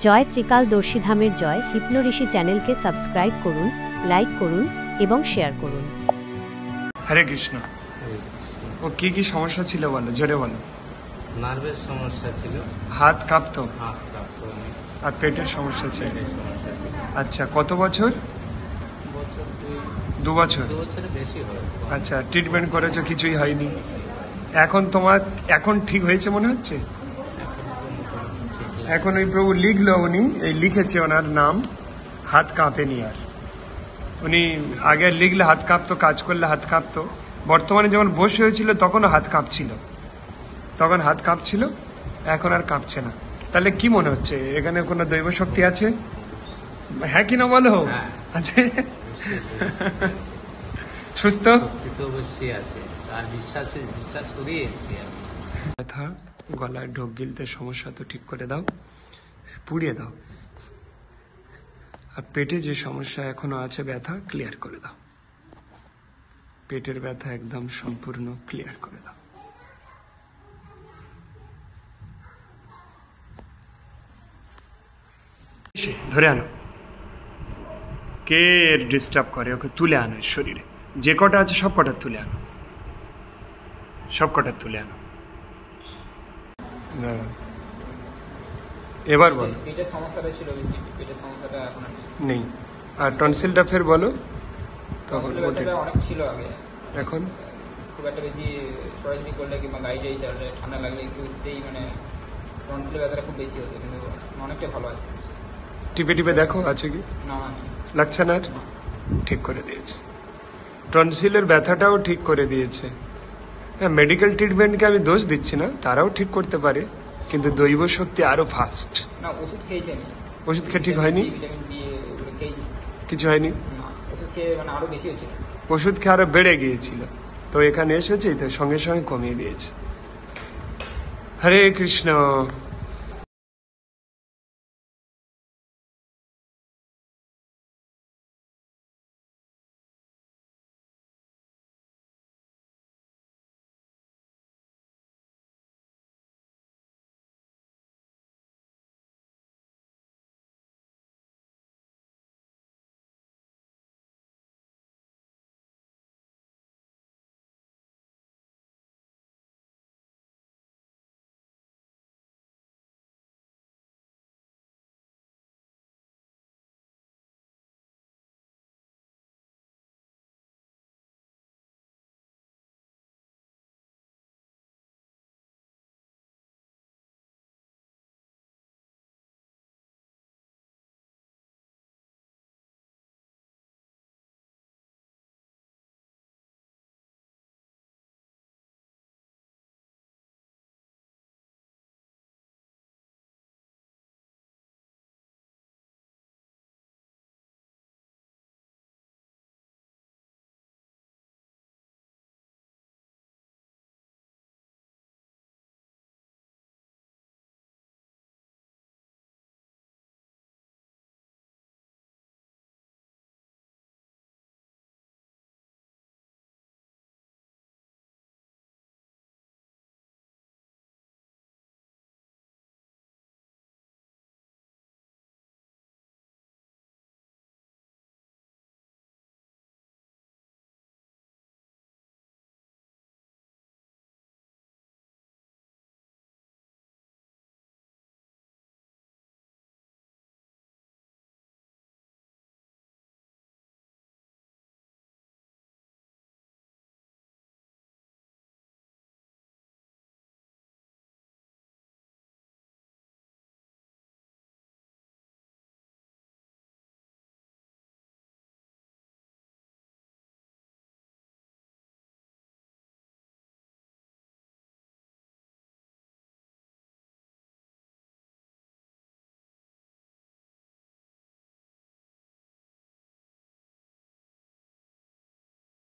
জয় ত্রিকালদর্শী ধামের জয়। হিপ্নো ঋষি চ্যানেলকে সাবস্ক্রাইব করুন, লাইক করুন এবং শেয়ার করুন। হরে কৃষ্ণ। ও কি সমস্যা ছিল বলো, জোরে বলো। নার্ভের সমস্যা ছিল, হাত কাঁপতো, হাত কাঁপতো অনেক, আর পেটের সমস্যা ছিল। পেটের সমস্যা ছিল। আচ্ছা, কত বছর? বছর 2 বছর। 2 বছরের বেশি হয়। আচ্ছা, ট্রিটমেন্ট করেছো, কিছুই হয়নি। এখন ঠিক হয়েছে মনে হচ্ছে? এখন ওই প্রভু লিখলো, উনি এই লিখেছে ওনার নাম, হাত কাঁপেনি আর। উনি আগে লিখলে হাত কাঁপতো, কাজ করলে হাত কাঁপতো। বর্তমানে যখন বসে হয়েছিল তখনও হাত কাঁপছিল, এখন আর কাঁপছে না। তাহলে কি মনে হচ্ছে, এখানে কোনো দৈব শক্তি আছে? হ্যাঁ কি না বলো? আছে। সুস্থ শক্তি তো অবশ্যই আছে, আর বিশ্বাস করিয়ে এসছি আমি। ব্যথা, গলায় ঢোক গিলতে সমস্যা তো ঠিক করে দাও, পুড়িয়ে দাও। আর পেটে যে সমস্যা এখনো আছে ব্যথা, ক্লিয়ার করে দাও। পেটের ব্যথা একদম সম্পূর্ণ ক্লিয়ার করে দাও। ধরে আনো, কে ডিস্টার্ব করে, ওকে তুলে আনো শরীরে। যে কটা আছে সব কটা তুলে আনো, এবার বলো। পেটের সমস্যাটা ছিল বেশি, পেটের সমস্যাটা এখন আর নেই। আর টনসিলটা ফের বলো। তখন ব্যথাটা অনেক ছিল আগে, এখন খুব একটা বেশি সরাসরি করলে কিংবা গাড়ি চালালে ঠান্ডা লাগলে একটু উঠতেই টনসিলের ব্যথাটা খুব বেশি হতো, কিন্তু অনেকটা ভালো আছে। টিপে দেখো আছে কি, না লাগছে না আর? ঠিক করে দিয়েছে। টনসিলের ব্যথাটাও ঠিক করে দিয়েছে। হ্যাঁ, মেডিকেল ট্রিটমেন্টকে আমি দোষ দিচ্ছি না, তারাও ঠিক করতে পারে, কিন্তু দৈব শক্তি আরো ফাস্ট। না, ওষুধ খেয়েছি আমি। ওষুধ খেয়ে ঠিক হয়নি? ভিটামিন বি এগুলো খেয়েছি, কিছু হয়নি। না ওষুধ খেয়ে আরো বেশি হচ্ছিল। ওষুধ খেয়ে আরো বেড়ে গিয়েছিল, তো এখানে এসেছি তো সঙ্গে সঙ্গে কমিয়ে দিয়েছে। হরে কৃষ্ণ।